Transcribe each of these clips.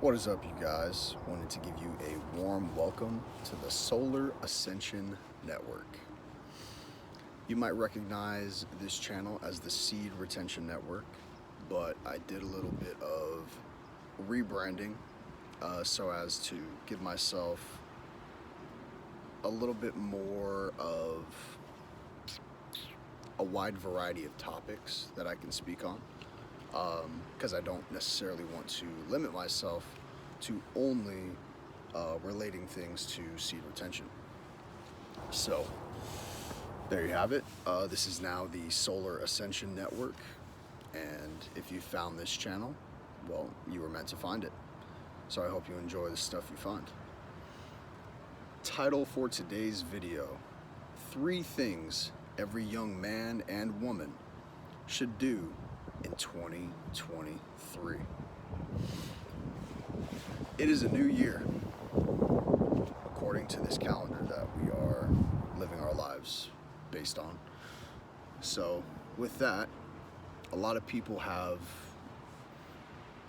What is up, you guys? Wanted to give you a warm welcome to the Solar Ascension Network. You might recognize this channel as the Seed Retention Network, but I did a little bit of rebranding so as to give myself a little bit more of a wide variety of topics that I can speak on. Because I don't necessarily want to limit myself to only relating things to seed retention. So there you have it. This is now the Solar Ascension Network, and if you found this channel, well, you were meant to find it. So I hope you enjoy the stuff you find. Title for today's video: 3 things every young man and woman should do in 2023. It is a new year, according to this calendar that we are living our lives based on. So with that, a lot of people have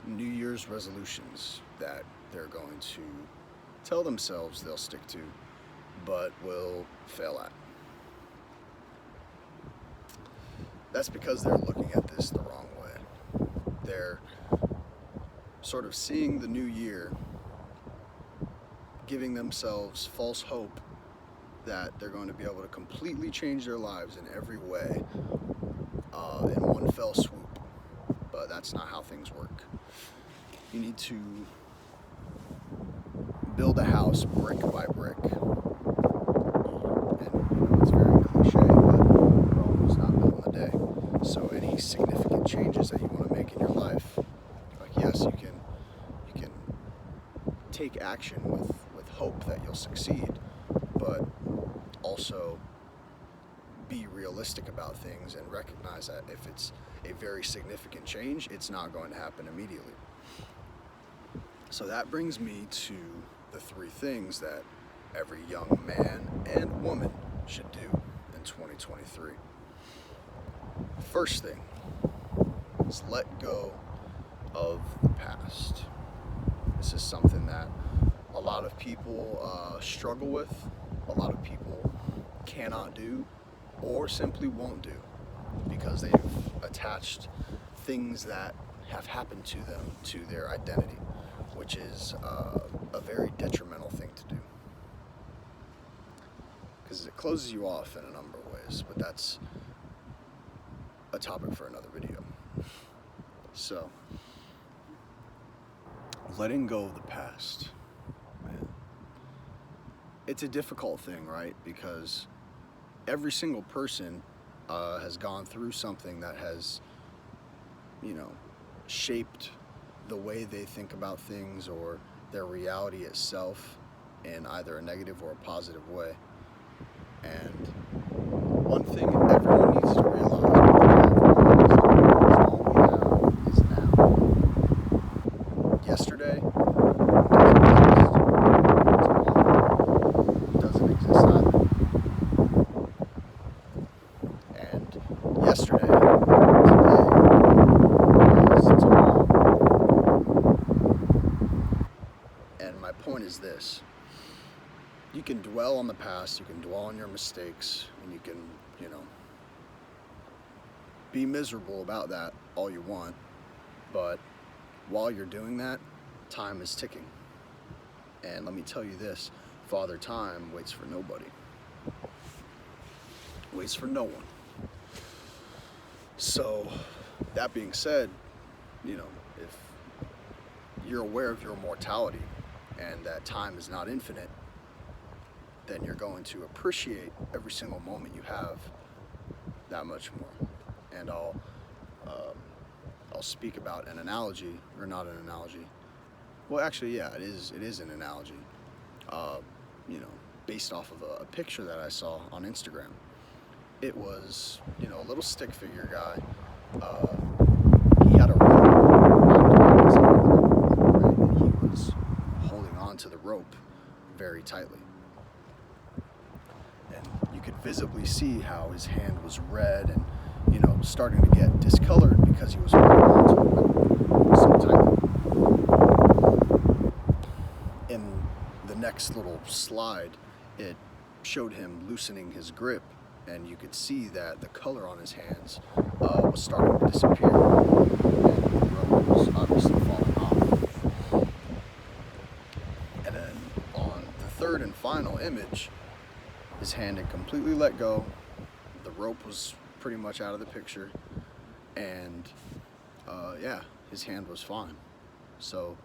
New Year's resolutions that they're going to tell themselves they'll stick to, but will fail at. That's because they're looking at this the wrong way. They're sort of seeing the new year, giving themselves false hope that they're going to be able to completely change their lives in every way in one fell swoop. But that's not how things work. You need to build a house brick by brick. It's very cliche, but Rome was not built in a day. So any significant changes that you want to make in your life, like, yes, you can take action with hope that you'll succeed, but also be realistic about things and recognize that if it's a very significant change, it's not going to happen immediately. So that brings me to the 3 things that every young man and woman should do in 2023. First thing is let go of the past. This is something that a lot of people struggle with, a lot of people cannot do, or simply won't do because they've attached things that have happened to them to their identity, which is a very detrimental thing to do because it closes you off in a number of ways, but that's a topic for another video. So, letting go of the past, man, it's a difficult thing, right? Because every single person has gone through something that has, shaped the way they think about things or their reality itself in either a negative or a positive way. And one thing everyone needs to realize is now. Yesterday doesn't exist either. And yesterday, today, is tomorrow. And my point is this: you can dwell on the past, you can dwell on your mistakes, and you can, be miserable about that all you want, but while you're doing that, time is ticking. And let me tell you this: Father Time waits for nobody. Waits for no one. So, that being said, if you're aware of your mortality and that time is not infinite, then you're going to appreciate every single moment you have that much more. And I'll speak about an analogy, or not an analogy. Well, actually, yeah, it is an analogy. Based off of a picture that I saw on Instagram. It was, a little stick figure guy. He had a rope, and he was holding on to the rope very tightly. And you could visibly see how his hand was red and, starting to get discolored because he was holding on to the rope so tightly. next little slide, it showed him loosening his grip, and you could see that the color on his hands was starting to disappear, and the rope was obviously falling off. And then on the third and final image, his hand had completely let go, the rope was pretty much out of the picture, and yeah, his hand was fine. So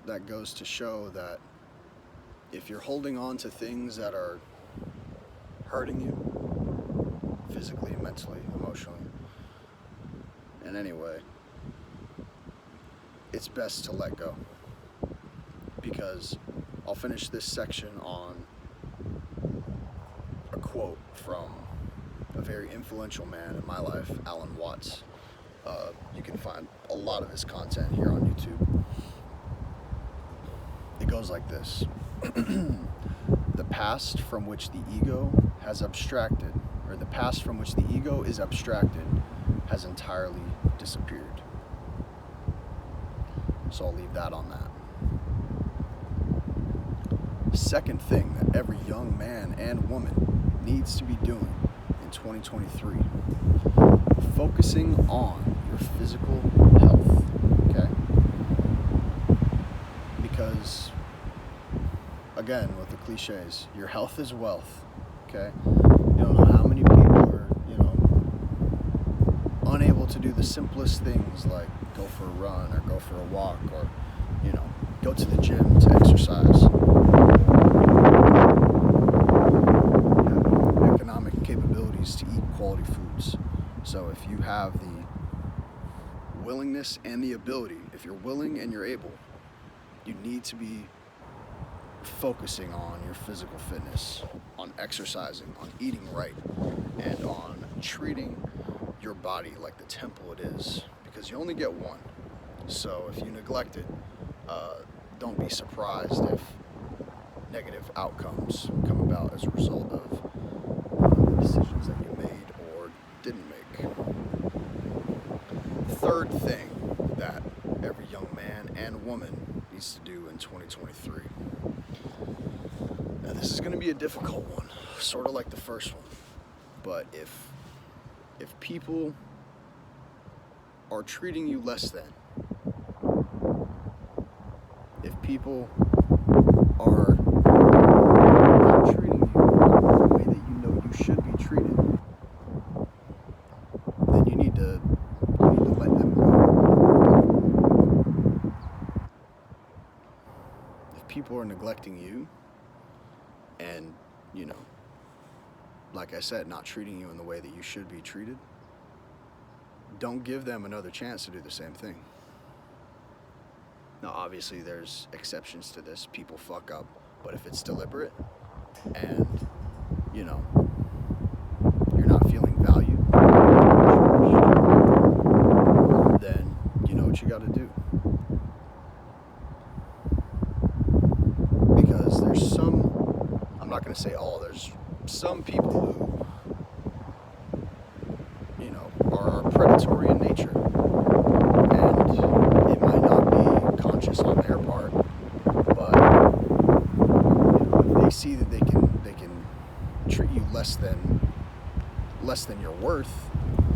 that goes to show that if you're holding on to things that are hurting you physically, mentally, emotionally, in any way, it's best to let go. Because I'll finish this section on a quote from a very influential man in my life, Alan Watts. You can find a lot of his content here on YouTube. It goes like this. The past from which the ego has abstracted, or the past from which the ego is abstracted, has entirely disappeared. So I'll leave that on that. Second thing that every young man and woman needs to be doing in 2023, focusing on your physical health, okay? Because, again, with the cliches, your health is wealth, okay? You don't know how many people are, unable to do the simplest things like go for a run or go for a walk or, go to the gym to exercise. Have economic capabilities to eat quality foods. So if you have the willingness and the ability, if you're willing and you're able, you need to be focusing on your physical fitness, on exercising, on eating right, and on treating your body like the temple it is, because you only get one. So if you neglect it, don't be surprised if negative outcomes come about as a result of the decisions that you made or didn't make. Third thing that every young man and woman needs to do in 2023. Now this is going to be a difficult one, sort of like the first one, but if people are treating you less than, if people are not treating you the way that you know you should be treated, then you need to let them go. If people are neglecting you and, like I said, not treating you in the way that you should be treated, don't give them another chance to do the same thing. Now, obviously, there's exceptions to this. People fuck up. But if it's deliberate and, you're not feeling valued, then you know what you got to do. Because there's I'm not going to say all, there's some people who, are predatory in nature. And it might not be conscious on their part, but if they see that they can treat you less than your worth,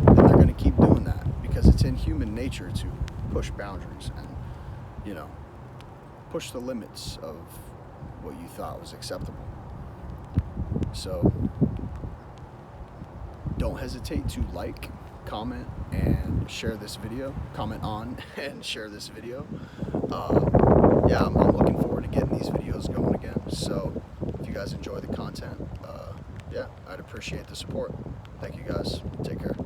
then they're going to keep doing that, because it's in human nature to push boundaries and push the limits of what you thought was acceptable. So don't hesitate to like, comment, and share this video. Comment on and share this video. Yeah, I'm looking forward to getting these videos going again. So if you guys enjoy the content, yeah, I'd appreciate the support. Thank you guys. Take care.